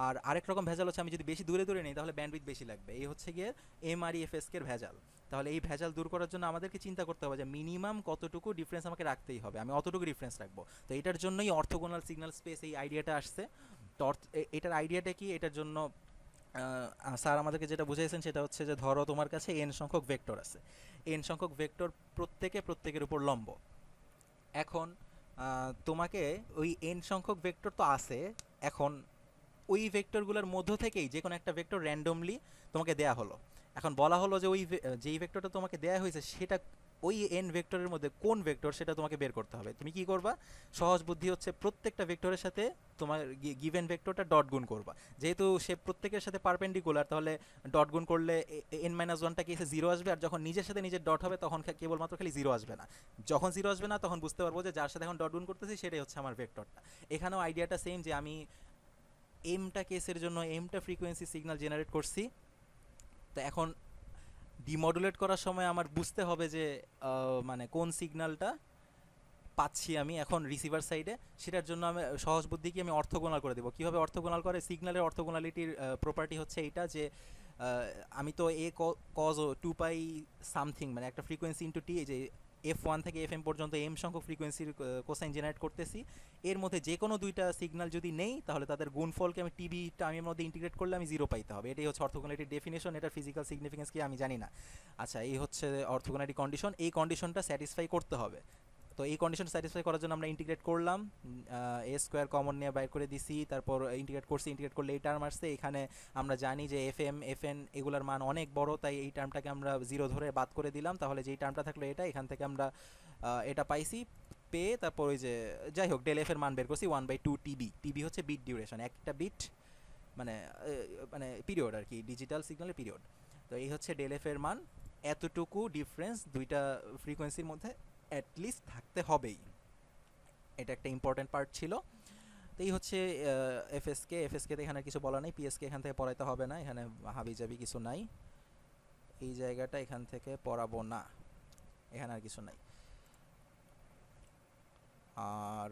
আর আরেক রকম ভেজাল হচ্ছে আমি যদি বেশি দূরে দূরে নিই তাহলে ব্যান্ডউইথ বেশি লাগবে, এই হচ্ছে গিয়ে এমআরইএফএসকের ভেজাল। তাহলে এই ভেজাল দূর করার জন্য আমাদেরকে চিন্তা করতে হবে যে মিনিমাম কতটুকু ডিফারেন্স আমাকে রাখতেই হবে, আমি অতটুকু ডিফারেন্স রাখবো। তো এটার জন্যই অর্থোগোনাল সিগন্যাল স্পেস এই আইডিয়াটা আসছে। তো এটার আইডিয়াটা কি, এটার জন্য স্যার আমাদেরকে যেটা বুঝিয়েছেন সেটা হচ্ছে যে ধরো তোমার কাছে এন সংখ্যক ভেক্টর আছে, এন সংখ্যক ভেক্টর প্রত্যেকের উপর লম্ব। এখন তোমাকে ওই এন সংখ্যক ভেক্টর তো আছে, এখন ওই ভেক্টরগুলোর মধ্য থেকেই যে কোনো একটা ভেক্টর র্যান্ডমলি তোমাকে দেয়া হলো। এখন বলা হলো যে ওই যেই ভেক্টরটা তোমাকে দেয়া হয়েছে সেটা ওই এন ভেক্টরের মধ্যে কোন ভেক্টর সেটা তোমাকে বের করতে হবে। তুমি কি করবা, সহজ বুদ্ধি হচ্ছে প্রত্যেকটা ভেক্টরের সাথে তোমার গিভেন ভেক্টরটা ডট গুণ করবা। যেহেতু সে প্রত্যেকের সাথে পারপেন্ডিকুলার, তাহলে ডট গুণ করলে n-1টা কেসে 0 আসবে, আর যখন নিজের সাথে নিজের ডট হবে তখন কেবলমাত্র খালি 0 আসবে না। যখন 0 আসবে না তখন বুঝতে পারবো যে যার সাথে এখন ডট গুণ করতেছি সেটাই হচ্ছে আমার ভেক্টরটা। এখানেও আইডিয়াটা সেম, যে আমি এমটা কেসের জন্য এমটা ফ্রিকোয়েন্সি সিগন্যাল জেনারেট করছি। তো এখন ডিমডুলেট করার সময় আমার বুঝতে হবে যে মানে কোন সিগন্যালটা পাচ্ছি আমি এখন রিসিভার সাইডে, সেটার জন্য আমি সহজ বুদ্ধি কি আমি অর্থোগোনাল করে দেবো। কীভাবে অর্থোগোনাল করে, সিগন্যালের অর্থোগোনালিটির প্রপার্টি হচ্ছে এইটা, যে আমি তো কজ 2π সামথিং মানে একটা ফ্রিকোয়েন্সি ইন্টু টি, যে F1 থেকে FM পর্যন্ত এম সংখ্যক ফ্রিকোয়েন্সির কোসাইন জেনারেট করতেছি। এর মধ্যে যে কোনো দুইটা সিগন্যাল যদি নেই তাহলে তাদের গুণফলকে আমি টিবি টাইমের মধ্যে ইন্টিগ্রেট করলে আমি 0 পাইতে হবে। এটাই হচ্ছে অর্থোগোনালিটির ডেফিনেশন, এটার ফিজিক্যাল সিগনিফিকেন্স কি আমি জানি না। আচ্ছা, এই হচ্ছে অর্থোগোনালিটি কন্ডিশন, এই কন্ডিশনটা স্যাটিসফাই করতে হবে। তো এই কন্ডিশন স্যাটিসফাই করার জন্য আমরা ইন্টিগ্রেট করলাম, এ স্কোয়ার কমন নিয়ে বাইর করে দিছি, তারপর ইন্টিগ্রেট করছি, ইন্টিগ্রেট করলে এই টার্ম আসছে। এখানে আমরা জানি যে FM FN এগুলোর মান অনেক বড়, তাই এই টার্মটাকে আমরা 0 ধরে বাদ করে দিলাম, তাহলে যেই টার্মটা থাকলো এটা, এখান থেকে আমরা এটা পাইছি, পেয়ে তারপর ওই যে যাই হোক ডেল এফ এর মান বের করছি 1/2 টিবি। টিবি হচ্ছে বিট ডিউরেশন, একটা বিট মানে মানে পিরিয়ড আর কি, ডিজিটাল সিগন্যালের পিরিয়ড। তো এই হচ্ছে ডেল এফ এর মান, এতটুকু ডিফারেন্স দুইটা ফ্রিকোয়েন্সির মধ্যে অ্যাটলিস্ট থাকতে হবেই, এটা একটা ইম্পর্টেন্ট পার্ট ছিল। তো এই হচ্ছে এফএসকে এখানে কিছু বলা নেই, পিএসকে এখান থেকে পড়াইতে হবে না, এখানে হাবিজাবি কিছু নাই, এই জায়গাটা এখান থেকে পড়াবো না, এখানে আর কিছু নাই। আর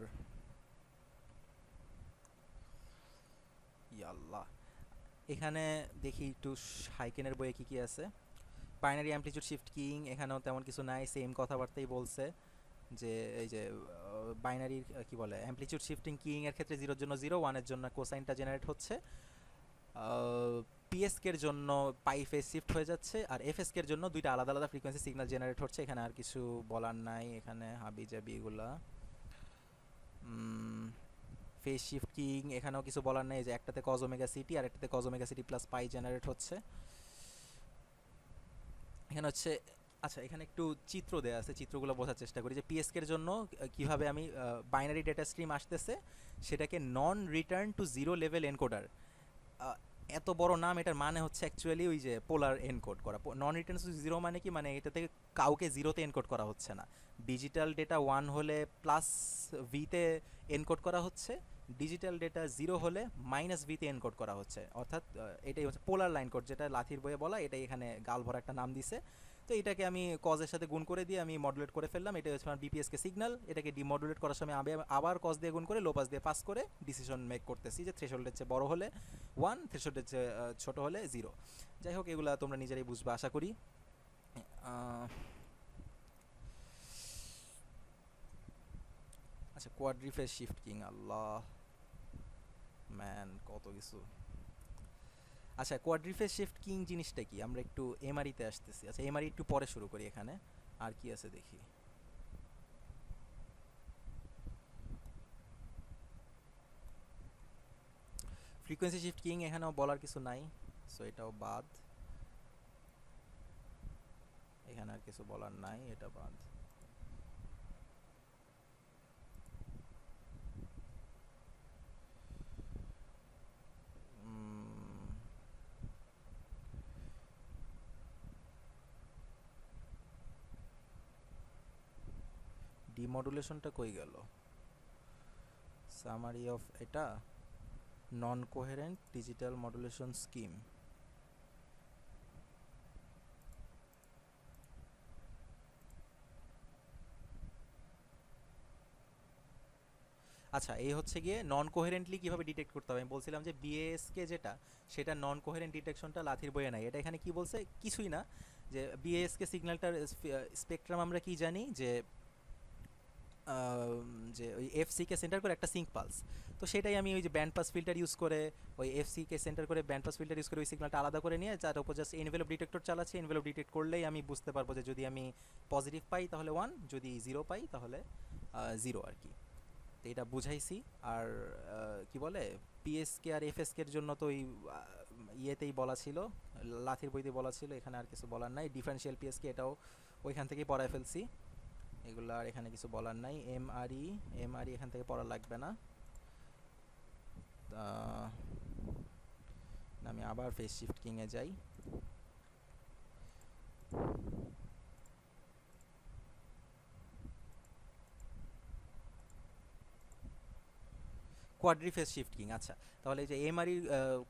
ইয়াল্লাহ, এখানে দেখি একটু হাইকেনের বইয়ে কি কি আছে। বাইনারি অ্যামপ্লিটিউড শিফট কিং, এখানেও তেমন কিছু নাই, সেম কথাবার্তাই বলছে যে এই যে বাইনারির কি বলে অ্যামপ্লিটিউড শিফটিং কিং এর ক্ষেত্রে 0 এর জন্য 0, 1 এর জন্য কোসাইনটা জেনারেট হচ্ছে, পিএসকে এর জন্য পাই ফেজ শিফট হয়ে যাচ্ছে, আর এফএসকে এর জন্য দুইটা আলাদা আলাদা ফ্রিকোয়েন্সি সিগন্যাল জেনারেট হচ্ছে। এখানে আর কিছু বলার নাই, এখানে হাবি জাবি এগুলা। ফেজ শিফট কিং এখানেও কিছু বলার নেই, যে একটাতে কজ ওমেগা সিটি আর একটাতে কজ ওমেগা সিটি প্লাস পাই জেনারেট হচ্ছে। এখানে হচ্ছে, আচ্ছা এখানে একটু চিত্র দেওয়া আছে, চিত্রগুলো বোঝার চেষ্টা করি যে পিএসকে এর জন্য কিভাবে আমি বাইনারি ডেটা স্ট্রিম আসতেছে সেটাকে নন return to zero level encoder, এত বড় নাম, এটার মানে হচ্ছে অ্যাকচুয়ালি ওই যে পোলার এনকোড করা। নন রিটার্ন টু জিরো মানে কি, মানে এটা থেকে কাউকে জিরোতে এনকোড করা হচ্ছে না, ডিজিটাল ডেটা 1 হলে প্লাস ভিতে এনকোড করা হচ্ছে, ডিজিটাল ডেটা 0 হলে মাইনাস ভিতে এনকোড করা হচ্ছে, অর্থাৎ এটাই হচ্ছে পোলার লাইন কোড, যেটা লাথির বইয়ে বলা, এটাই এখানে গাল ভরা একটা নাম দিছে। তো এটাকে আমি কজের সাথে গুণ করে দিয়ে আমি মডুলেট করে ফেললাম, এটা হচ্ছে আমার বিপিএসকে সিগন্যাল, এটাকে ডিমডুলেট করার সময় আমি আবার কজ দিয়ে গুণ করে লো পাস দিয়ে পাস করে ডিসিশন মেক করতেছি যে থ্রেশহোল্ডের চেয়ে বড় হলে 1, থ্রেশহোল্ডের চেয়ে ছোট হলে 0। যাই হোক, এগুলা তোমরা নিজেরাই বুঝবে আশা করি। আচ্ছা, কোয়াড্রিফেজ শিফট কিং, আল্লাহ ম্যান কত কিছু। আচ্ছা, কোয়াড্রিফেজ শিফট কিং জিনিসটা কি, আমরা একটু এমআরিতে আসতেছি। আচ্ছা, এমআরি একটু পরে শুরু করি, এখানে আর কি আছে দেখি। ফ্রিকোয়েন্সি শিফট কিং এখানেও বলার কিছু নাই, সো এটাও বাদ, এখানে আর কিছু বলার নাই, এটা বাদ। ডিমডুলেশনটা কই গেল, সামারি অফ এটা নন কোহেরেন্ট ডিজিটাল মডুলেশন স্কিম। আচ্ছা, এই হচ্ছে গিয়ে নন কোহেরেন্টলি কিভাবে ডিটেক্ট করতে হবে। আমি বলছিলাম যে বিএএসকে যেটা, সেটা নন কোহেরেন্ট ডিটেকশনটা লাথির বইয়ে নাই। এটা এখানে কি বলছে, কিছুই না, যে বিএএসকে সিগন্যালটার স্পেকট্রাম আমরা কি জানি যে যে ওই এফসিকে সেন্টার করে একটা সিঙ্ক পালস, তো সেটাই আমি ওই যে ব্যান্ড পাস ফিল্টার ইউজ করে ওই এফসিকে সেন্টার করে ব্যান্ড পাস ফিল্টার ইউজ করে ওই সিগন্যালটা আলাদা করে নিয়ে যার উপর জাস্ট এনভেলপ ডিটেক্টর চালাচ্ছি, এনভেলপ ডিটেক্ট করলেই আমি বুঝতে পারবো যে যদি আমি পজিটিভ পাই তাহলে 1, যদি 0 পাই তাহলে 0 আর কি। তো এটা বুঝাইছি। আর কি বলে পিএসকে আর এফএসকে এর জন্য তো ওই ইয়েতেই বলা ছিল, লাথির বইতে বলা ছিল, এখানে আর কিছু বলার নাই। ডিফারেন্সিয়াল পিএসকে এটাও ওইখান থেকেই পড়ায় ফেলছি, এগুলো আর এখানে কিছু বলার নাই। এমআরই এখান থেকে পড়া লাগবে না। আমি আবার ফেস শিফট কিং এ যাই। কোয়াড্রিফেস শিফট কিং, আচ্ছা তাহলে এই যে এমআরই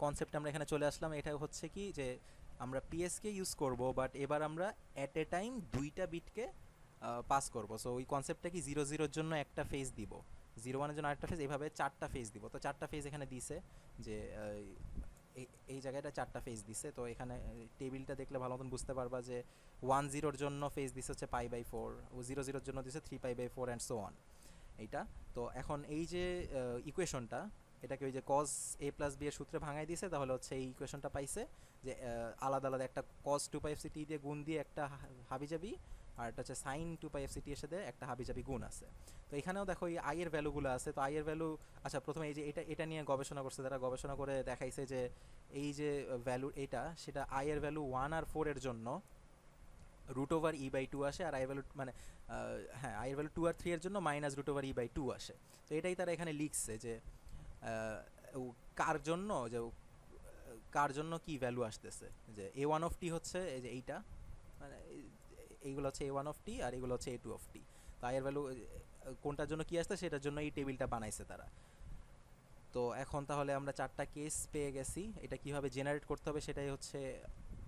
কনসেপ্ট আমরা এখানে চলে আসলাম। এটা হচ্ছে কি যে আমরা পিএসকে ইউজ করব, বাট এবার আমরা অ্যাট এ টাইম দুইটা বিটকে পাস করব। সো ওই কনসেপ্টটা কি, 0-0 এর জন্য একটা ফেজ দিব, 0-1 এর জন্য আরেকটা ফেজ, এইভাবে চারটা ফেজ দিব। তো চারটা ফেজ এখানে দিছে, যে এই জায়গাটা চারটা ফেজ দিছে। তো এখানে টেবিলটা দেখলে ভালো মতন বুঝতে পারবা যে 1-0 জন্য ফেজ দিছে হচ্ছে π/4, ও 0-0 জন্য দিছে 3π/4 অ্যান্ড সো অন। এইটা তো এখন এই যে ইকুয়েশনটা, এটাকে ওই যে cos a প্লাস b এর সূত্রে ভাঙাই দিয়েছে, তাহলে হচ্ছে এই ইকুয়েশনটা পাইছে যে আলাদা আলাদা একটা cos 2πfct দিয়ে গুণ দিয়ে একটা হাবিজাবি, আর এটা হচ্ছে sin 2πfct এর সাথে একটা হাবিজাবি গুণ আছে। তো এখানেও দেখো এই i এর ভ্যালুগুলো আছে। তো i এর ভ্যালু, আচ্ছা প্রথমে এই যে এটা নিয়ে গবেষণা করছে, তারা গবেষণা করে দেখাইছে যে এই যে ভ্যালু এটা, সেটা i এর ভ্যালু 1 আর 4 এর জন্য √e/2 আসে, আর i ভ্যালু মানে হ্যাঁ i এর ভ্যালু 2 আর 3 এর জন্য -√e/2 আসে। তো এটাই তারা এখানে লিখছে যে কার জন্য, যে কার জন্য কি ভ্যালু আসতেছে, যে a1 হচ্ছে এই যে এইটা, মানে এইগুলো হচ্ছে a1 আর এগুলো হচ্ছে a2। তো আই এর ভ্যালু কোনটার জন্য কি আসছে সেটার জন্য এই টেবিলটা বানাইছে তারা। তো এখন তাহলে আমরা 4টা কেস পেয়ে গেছি, এটা কিভাবে জেনারেট করতে হবে সেটাই হচ্ছে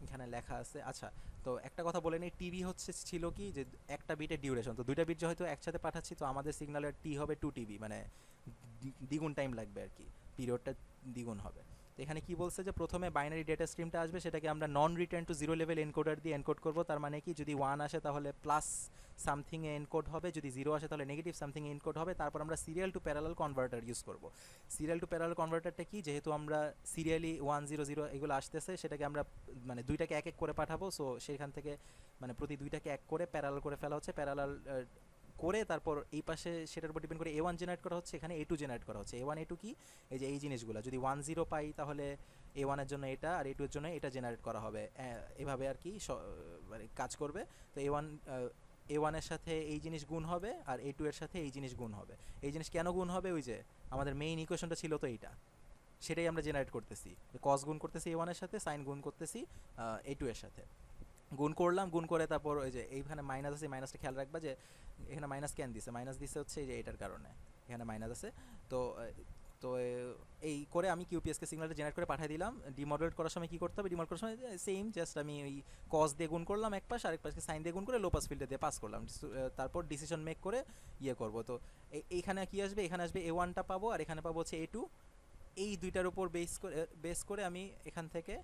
এখানে লেখা আছে। আচ্ছা, তো একটা কথা বলে নেই, টিভি হচ্ছে ছিল কি যে একটা বিটের ডিউরেশন, তো 2টা বিট হয়তো একসাথে পাঠাচ্ছি, তো আমাদের সিগন্যালের টি হবে 2 টিবি, মানে দ্বিগুণ টাইম লাগবে আর কি, পিরিয়ডটা দ্বিগুণ হবে। তো এখানে কি বলছে যে প্রথমে বাইনারি ডেটা স্ট্রিমটা আসবে, সেটাকে আমরা নন return to zero level encoder দিয়ে এনকোড করব। তার মানে কি, যদি 1 আসে তাহলে প্লাস সামথিং এ এনকোড হবে, যদি 0 আসে তাহলে নেগেটিভ সামথিং এ এনকোড হবে। তারপর আমরা serial to parallel converter use করব। সিরিয়াল টু প্যারালাল কনভার্টারটা কি, যেহেতু আমরা সিরিয়ালি 100 এগুলো আসতেছে, সেটাকে আমরা মানে 2টাকে এক এক করে পাঠাবো, সো সেখান থেকে মানে প্রতি 2টাকে এক করে প্যারালাল করে ফেলা হচ্ছে, প্যারালাল করে তারপর এই পাশে সেটার উপর ডিপেন্ড করে A1 জেনারেট করা হচ্ছে, এখানে A2 জেনারেট করা হচ্ছে। A1 A2 কি, এই যে এই জিনিসগুলো যদি 10 পাই তাহলে A1 এর জন্য এটা, আর A2 এর জন্য এটা জেনারেট করা হবে, এভাবে আর কি মানে কাজ করবে। তো A1 এর সাথে এই জিনিস গুণ হবে, আর A2 এর সাথে এই জিনিস গুণ হবে। এই জিনিস কেন গুণ হবে, ওই যে আমাদের মেইন ইকুয়েশনটা ছিল তো এইটা, সেটাই আমরা জেনারেট করতেছি। কস গুণ করতেছি A1 এর সাথে, সাইন গুণ করতেছি A2 এর সাথে। গুণ করলাম, গুণ করে তারপর ওই যে এইখানে মাইনাস আছে, মাইনাসটা খেয়াল রাখবা যে এখানে মাইনাস কেন দিছে, মাইনাস দিছে হচ্ছে এই যে এটার কারণে এখানে মাইনাস আছে। তো তো এই করে আমি কিউপিএসকে সিগন্যালটা জেনারেট করে পাঠিয়ে দিলাম। ডিমডুলেট করার সময় কি করতে হবে, ডিমডুলেট করার সময় সেম, জাস্ট আমি ওই কস দিয়ে গুণ করলাম এক পাশ, আরেক পাশকে সাইন দিয়ে গুণ করে লো পাস ফিল্ডে দিয়ে পাস করলাম, তারপর ডিসিশন মেক করে ইয়ে করবো। তো এইখানে কি আসবে, এখানে আসবে A1টা পাবো, আর এখানে পাবো হচ্ছে A2। এই দুইটার উপর বেস করে আমি এখান থেকে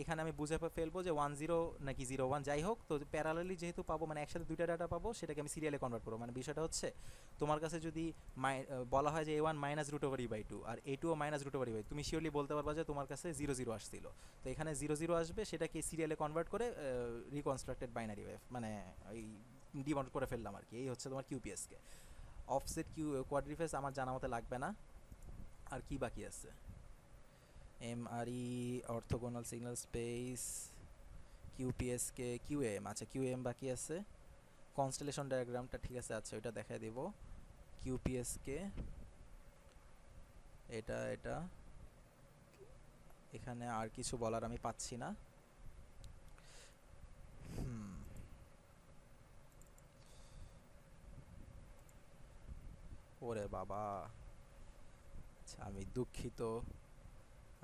এখানে আমি বুঝে ফেলবো যে 10 নাকি 01 যাই হোক, তো প্যারালালি যেহেতু পাবো, মানে একসাথে দুইটা ডাটা পাবো, সেটাকে আমি সিরিয়ালে কনভার্ট করবো। মানে বিষয়টা হচ্ছে, তোমার কাছে যদি বলা হয় যে A1 minus root over E/2 আর A2 minus root over E/2, তুমি শিওরলি বলতে পারবা যে তোমার কাছে 00 আসছিল। তো এখানে 00 আসবে, সেটাকে সিরিয়ালে কনভার্ট করে রিকনস্ট্রাক্টেড বাইনারি ওয়েভ, মানে এই ডিমড করে ফেললাম আর কি। এই হচ্ছে তোমার কিউপিএসকে। অফসেট কোয়াড্রিফেস আমার জানা মতে লাগবে না। আর কি বাকি আছে, M ary, orthogonal signal space, QPSK, QAM, আচ্ছা কিউএম বাকি আছে। কনস্টেলেশন ডায়াগ্রামটা ঠিক আছে, আচ্ছা ওইটা দেখাই দেব। কিউপিএসকে এটা এটা এখানে আর কিছু বলার আমি পাচ্ছি না। ওরে বাবা, আচ্ছা আমি দুঃখিত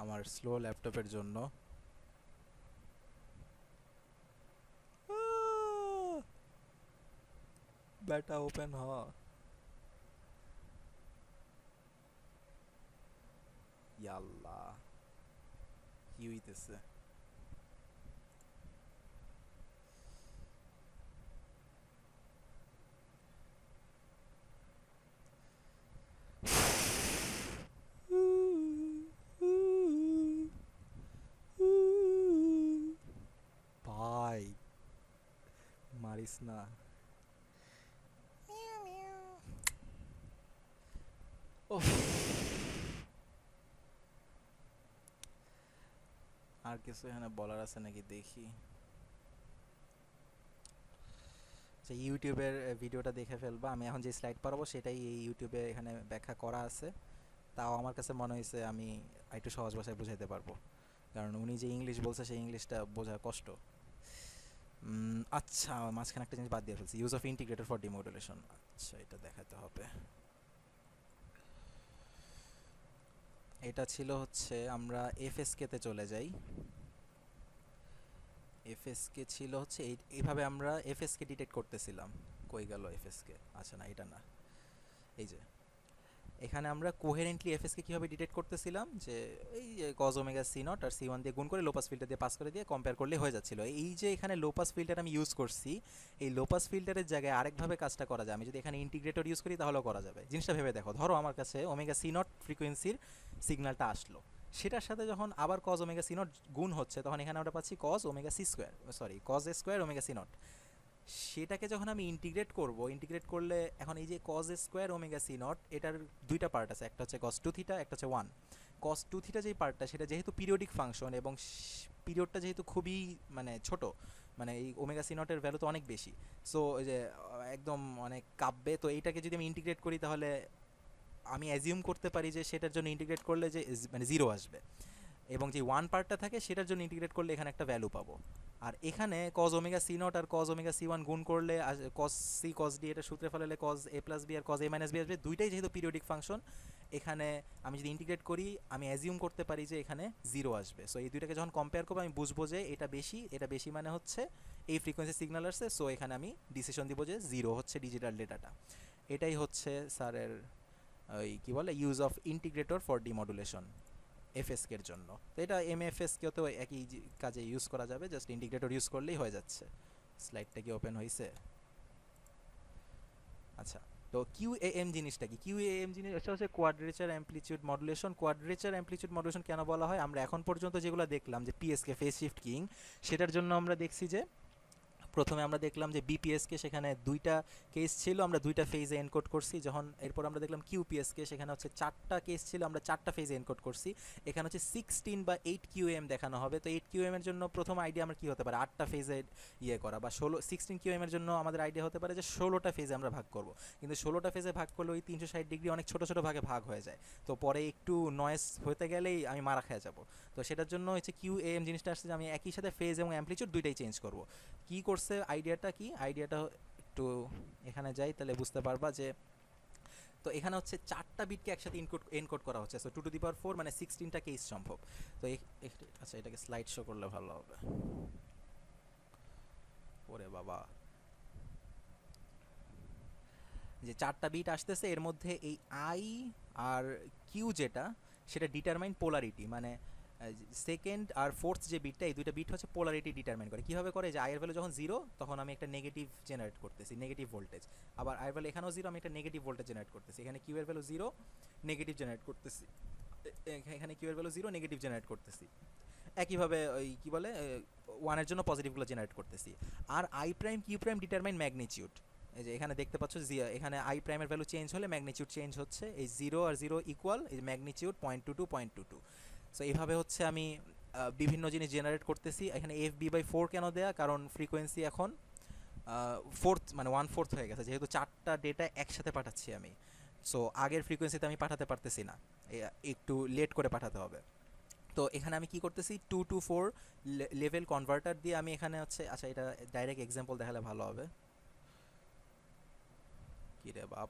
আমার স্লো ল্যাপটপের জন্য। ব্যাটা ওপেন হ, ইয়াল্লা কি হইতেছে। ভাই মারিস না। ওহ, আর কিছু এখানে বলার আছে নাকি দেখি। যে ইউটিউবের ভিডিওটা দেখে ফেলবা, আমি এখন যে স্লাইড পারবো সেটাই এই ইউটিউবে এখানে ব্যাখ্যা করা আছে। তাও আমার কাছে মনে হয়েছে আমি একটু সহজ ভাষায় বুঝাইতে পারবো, কারণ উনি যে ইংলিশ বলছে সেই ইংলিশটা বোঝা কষ্ট। আচ্ছা, মাঝখানে একটা জিনিস বাদ দিয়ে ফেলছি, ইউজ অফ ইন্টিগ্রেটর ফর ডিমোডুলেশন। আচ্ছা এটা দেখাতে হবে। এটা ছিল হচ্ছে, আমরা এফএসকে তে চলে যাই। এফএসকে ছিল হচ্ছে এইভাবে আমরা এফএসকে ডিটেক্ট করতেছিলাম। কই গেল এফএসকে, আচ্ছা না এটা না, এই যে এখানে আমরা কোহেরেন্টলি এফএসকে কীভাবে ডিটেক্ট করতেছিলাম, যে এই যে কজ ওমেগা সি নট আর C1 দিয়ে গুণ করে লোপাস ফিল্টার দিয়ে পাস করে দিয়ে কম্পেয়ার করলে হয়ে যাচ্ছিল। এই যে এখানে লোপাস ফিল্টার আমি ইউজ করছি, এই লোপাস ফিল্টারের জায়গায় আরেকভাবে কাজটা করা যায়। আমি যদি এখানে ইন্টিগ্রেটর ইউজ করি তাহলেও করা যাবে। জিনিসটা ভেবে দেখো, ধরো আমার কাছে ওমেগা সি নট ফ্রিকোয়েন্সির সিগন্যালটা আসলো, সেটার সাথে যখন আবার কজ ওমেগা সি নট গুণ হচ্ছে, তখন এখানে আমরা পাচ্ছি cos omega C square, sorry cos A square omega C naught. সেটাকে যখন আমি ইন্টিগ্রেট করব, ইন্টিগ্রেট করলে এখন এই যে cos square omega C naught, এটার দুইটা পার্ট আছে, একটা হচ্ছে কস টু থিটা, একটা হচ্ছে 1। কস টু থিটা যেই পার্টটা, সেটা যেহেতু পিরিয়ডিক ফাংশন এবং পিরিয়ডটা যেহেতু খুবই মানে ছোট, মানে এই ওমেগা সি নটের ভ্যালু তো অনেক বেশি, সো ওই যে একদম অনেক কাঁপবে। তো এইটাকে যদি আমি ইন্টিগ্রেট করি তাহলে আমি অ্যাজিউম করতে পারি যে সেটার জন্য ইন্টিগ্রেট করলে যে মানে জিরো আসবে। এবং যে ওয়ান পার্টটা থাকে সেটার জন্য ইন্টিগ্রেট করলে এখানে একটা ভ্যালু পাবো। আর এখানে কজ ওমেগা সি নট আর কজ ওমেগা সি ওয়ান গুণ করলে কজ সি কজ ডি এটা সূত্রে ফেলালে কজ এ প্লাস বি আর কজ এ মাইনাস বি আসবে, দুইটাই যেহেতু পিরিয়ডিক ফাংশন এখানে আমি যদি ইন্টিগ্রেট করি আমি অ্যাজিউম করতে পারি যে এখানে জিরো আসবে। সো এই দুইটাকে যখন কম্পেয়ার করবো আমি বুঝবো যে এটা বেশি মানে হচ্ছে এই ফ্রিকোয়েন্সি সিগন্যাল আসছে, সো এখানে আমি ডিসিশন দিব যে জিরো হচ্ছে ডিজিটাল ডেটাটা। এটাই হচ্ছে স্যারের ওই কী বলে use of integrator for demodulation FSK এর জন্য। তো এটা এমএফএসকেও তো একই কাজে ইউজ করা যাবে, জাস্ট ইন্টিগ্রেটর ইউজ করলেই হয়ে যাচ্ছে। স্লাইডটা কি ওপেন হয়েছে? আচ্ছা, তো কিউএএম জিনিসটা কি? কিউএএম জিনিস হচ্ছে quadrature amplitude modulation. Quadrature amplitude modulation কেন বলা হয়? আমরা এখন পর্যন্ত যেগুলো দেখলাম যে পিএসকে ফেজ শিফট কিং, সেটার জন্য আমরা দেখছি যে প্রথমে আমরা দেখলাম যে বিপিএসকে সেখানে দুইটা কেস ছিল, আমরা দুইটা ফেজে এনকোড করছি। যখন এরপর আমরা দেখলাম কিউপিএসকে সেখানে হচ্ছে চারটা কেস ছিল, আমরা চারটা ফেজে এনকোড করছি। এখানে হচ্ছে 16 বা 8 কিউএম দেখানো হবে। তো 8 কিউএম এর জন্য প্রথম আইডিয়া আমার কী হতে পারে? 8টা ফেজে ইয়ে করা, বা 16 কিউএম এর জন্য আমাদের আইডিয়া হতে পারে যে 16টা ফেজে আমরা ভাগ করব। কিন্তু 16টা ফেজে ভাগ করলে ওই 360 ডিগ্রি অনেক ছোটো ছোটো ভাগে ভাগ হয়ে যায়, তো পরে একটু নয়েজ হতে গেলেই আমি মারা খেয়ে যাব। তো সেটার জন্য হচ্ছে কিউএএম জিনিসটা আসছে যে আমি একই সাথে ফেজ এবং অ্যামপ্লিটিউড দুইটাই চেঞ্জ করব। কি করছে আইডিয়াটা কি? আইডিয়াটা একটু এখানে যাই তাহলে বুঝতে পারবা যে, তো এখানে হচ্ছে চারটা বিটকে একসাথে এনকোড করা হচ্ছে। সো 2 টু দি পাওয়ার 4 মানে 16টা কেস সম্ভব। তো আচ্ছা, এটাকে স্লাইড শো করলে ভালো হবে। ওরে বাবা, যে চারটা বিট আসতেছে এর মধ্যে এই আই আর কিউ যেটা, সেটা ডিটারমাইন পোলারিটি, মানে সেকেন্ড আর ফোর্থ যে বিটটা, এই দুইটা বিট হচ্ছে পোলারিটি ডিটারমাইন করে। কীভাবে করে? যে আয়ের ভ্যালু যখন জিরো তখন আমি একটা নেগেটিভ জেনারেট করতেছি, নেগেটিভ ভোল্টেজ। আবার আয়ের ভ্যালু এখানেও জিরো, আমি একটা নেগেটিভ ভোল্টেজ জেনারেট করতেছি। এখানে কিউ এর ভ্যালু জিরো, নেগেটিভ জেনারেট করতেছি। এখানে কিউ এর ভ্যালু জিরো, নেগেটিভ জেনারেট করতেছি। একইভাবে ওই কী বলে ওয়ানের জন্য পজিটিভগুলো জেনারেট করতেছি। আর I prime Q prime determine magnitude. এই যে এখানে দেখতে পাচ্ছ এখানে আই প্রাইমের ভ্যালু চেঞ্জ হলে ম্যাগনিটিউড চেঞ্জ হচ্ছে। এই জিরো আর জিরো ইকুয়াল এই ম্যাগনিটিউড 0.22 সো এইভাবে হচ্ছে আমি বিভিন্ন জিনিস জেনারেট করতেছি। এখানে FB/4 কেন দেয়া? কারণ ফ্রিকোয়েন্সি এখন ফোর্থ মানে 1/4 হয়ে গেছে, যেহেতু চারটা ডেটা একসাথে পাঠাচ্ছি আমি। সো আগের ফ্রিকোয়েন্সিতে আমি পাঠাতে পারতেছি না, একটু লেট করে পাঠাতে হবে। তো এখানে আমি কি করতেছি, 2 to 4 লেভেল কনভার্টার দিয়ে আমি এখানে হচ্ছে, আচ্ছা এটা ডাইরেক্ট এক্সাম্পল দেখালে ভালো হবে। কি রে বাপ,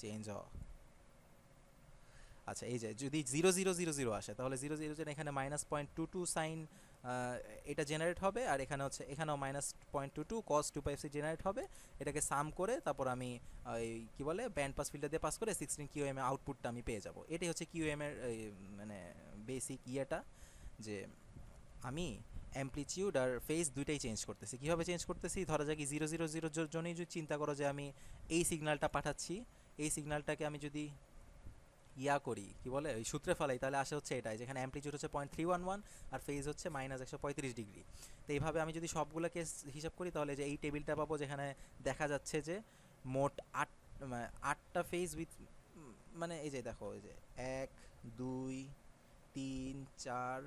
চেঞ্জ হ। আচ্ছা, এই যে যদি 0000 আসে তাহলে 000 এখানে -0.22 সাইন এটা জেনারেট হবে। আর এখানে হচ্ছে এখানেও -0.22 cos 2πfc জেনারেট হবে। এটাকে সাম করে তারপর আমি ওই কী বলে ব্যান্ড পাস ফিল্টার দিয়ে পাস করে 16 কিউএম এর আউটপুটটা আমি পেয়ে যাব। এটাই হচ্ছে কিউএম এর মানে বেসিক ইয়েটা, যে আমি অ্যামপ্লিটিউড আর ফেজ দুইটাই চেঞ্জ করতেছি। কীভাবে চেঞ্জ করতেছি? ধরা যাক 000 জন্যই যদি চিন্তা করো যে আমি এই সিগন্যালটা পাঠাচ্ছি, এই সিগন্যালটাকে আমি যদি ইয়া করি কি বলে ওই সূত্রে ফেলাই, তাহলে আসে হচ্ছে এটাই, যেখানে অ্যামপ্লিটিউড হচ্ছে 0.311 আর ফেজ হচ্ছে -135 ডিগ্রি। তো এইভাবে আমি যদি সবগুলোকে হিসাব করি তাহলে যে এই টেবিলটা পাবো, যেখানে দেখা যাচ্ছে যে মোট 8টা ফেজ উইথ, মানে এই যে দেখো এই যে 1 2 3 4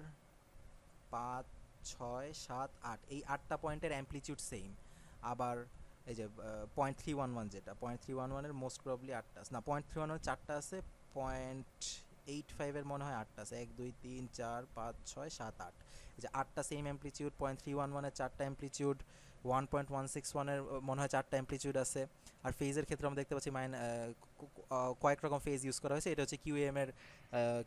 5 6 7 8, এই 8টা পয়েন্টের অ্যামপ্লিটিউড সেম। আবার এই যে 0.311, যেটা 0.311 এর মোস্ট প্রবলি 8টা না, 0.311 4টা আছে, 0.85 এর মনে হয় 8টা আছে, 1 2 3 4 5 6 7 8, এই যে 8টা সেম অ্যামপ্লিটিউড। 0.311 এর 4টা অ্যামপ্লিটিউড, 1.161 এর মনে হয় 4টা অ্যামপ্লিটিউড আছে। আর ফেজের ক্ষেত্রে আমরা দেখতে পাচ্ছি কয়েক রকম ফেজ ইউজ করা হয়েছে। এটা হচ্ছে কিউএম এর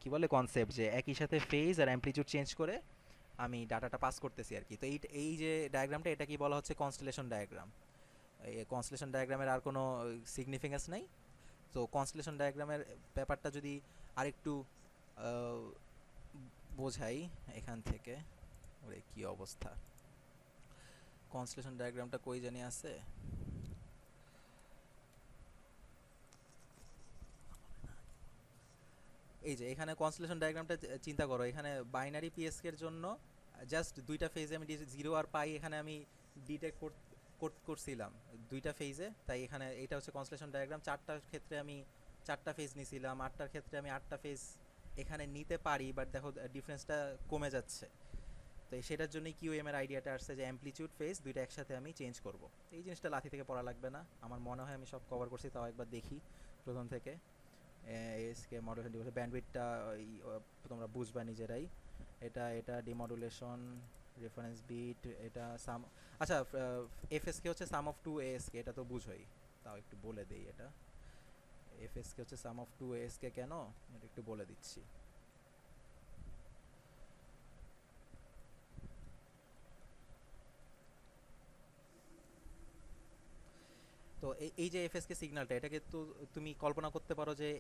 কী বলে কনসেপ্ট, যে একই সাথে ফেজ আর অ্যামপ্লিটিউড চেঞ্জ করে আমি ডাটাটা পাস করতেছি আর কি। তো এই যে ডায়াগ্রামটা, এটা কি বলা হচ্ছে কনস্টেলেশন ডায়াগ্রাম। এই কনস্টেলেশন ডায়াগ্রামের আর কোনো সিগনিফিকেন্স নাই। তো কনস্টেলেশন ডায়াগ্রামের ব্যাপারটা যদি আরেকটু বোঝাই এখান থেকে, ওরে কি অবস্থা, কনস্টেলেশন ডায়াগ্রামটা কই জানি আছে। এই যে এখানে কনস্টেলেশন ডায়াগ্রামটা চিন্তা করো, এখানে বাইনারি পিএসকে এর জন্য জাস্ট দুইটা ফেজে আমি জিরো আর পাই এখানে আমি ডিটেক্ট করছিলাম দুইটা ফেজে। তাই এখানে এটা হচ্ছে কনস্টেলেশন ডায়াগ্রাম। চারটার ক্ষেত্রে আমি চারটা ফেজ নিছিলাম, 8টার ক্ষেত্রে আমি 8টা ফেজ এখানে নিতে পারি, বাট দেখো ডিফারেন্সটা কমে যাচ্ছে। তো সেটার জন্যই কিউএম এর আইডিয়াটা আসছে, যে অ্যামপ্লিটিউড ফেজ দুইটা একসাথে আমি চেঞ্জ করব। এই জিনিসটা লাথি থেকে পড়া লাগবে না, আমার মনে হয় আমি সব কভার করছি। তাও একবার দেখি প্রথম থেকে। এসকে মডুলেশন ডিভাইস ব্যান্ডউইথটা তোমরা বুঝবা নিজেরাই। এটা এটা ডিমডুলেশন, রেফারেন্স বিট, এটা সাম। আচ্ছা, এফএসকে হচ্ছে সাম অফ টু এএসকে, এটা তো বুঝোই, তাও একটু বলে দেই। এটা এফএসকে হচ্ছে সাম অফ টু এএসকে, কেন এটা একটু বলে দিচ্ছি। তো এই যে এফএসকে সিগন্যালটা, এটাকে তো তুমি কল্পনা করতে পারো যে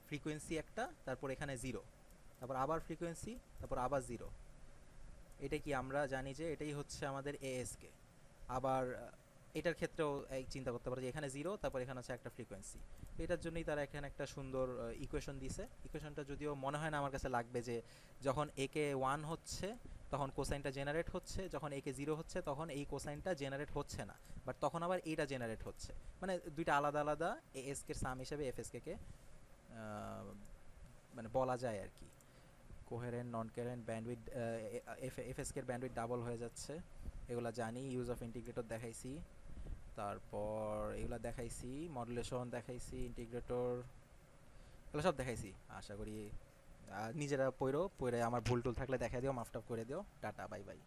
ফ্রিকোয়েন্সি একটা, তারপর এখানে জিরো, তারপর আবার ফ্রিকোয়েন্সি, তারপর আবার জিরো। এটা কি আমরা জানি যে এটাই হচ্ছে আমাদের এএসকে। আবার এটার ক্ষেত্রেও এই চিন্তা করতে পারো যে এখানে জিরো, তারপর এখানে হচ্ছে একটা ফ্রিকোয়েন্সি। এটার জন্যই তারা এখানে একটা সুন্দর ইকুয়েশন দিছে। ইকুয়েশনটা যদিও মনে হয় না আমার কাছে লাগবে যে যখন একে ওয়ান হচ্ছে তখন কোসাইনটা জেনারেট হচ্ছে, যখন একে জিরো হচ্ছে তখন এই কোসাইনটা জেনারেট হচ্ছে না, বাট তখন আবার এইটা জেনারেট হচ্ছে। মানে দুইটা আলাদা আলাদা এএসকে সাম হিসেবে এফএসকে কে মানে বলা যায় আর কি। কোহেরেন্ট, নন কোহেরেন্ট, ব্যান্ডউইথ, এফএসকে এর ব্যান্ডউইথ ডাবল হয়ে যাচ্ছে, এগুলা জানি। ইউজ অফ ইন্টিগ্রেটর দেখাইছি, তারপর এগুলা দেখাইছি, মডুলেশন দেখাইছি, ইন্টিগ্রেটর, এগুলো সব দেখাইছি। আশা করি নিজেরা পড়ে আমার ভুল টুল থাকলে দেখা দিও, মাফ টাফ করে দিও। Tata, bye bye.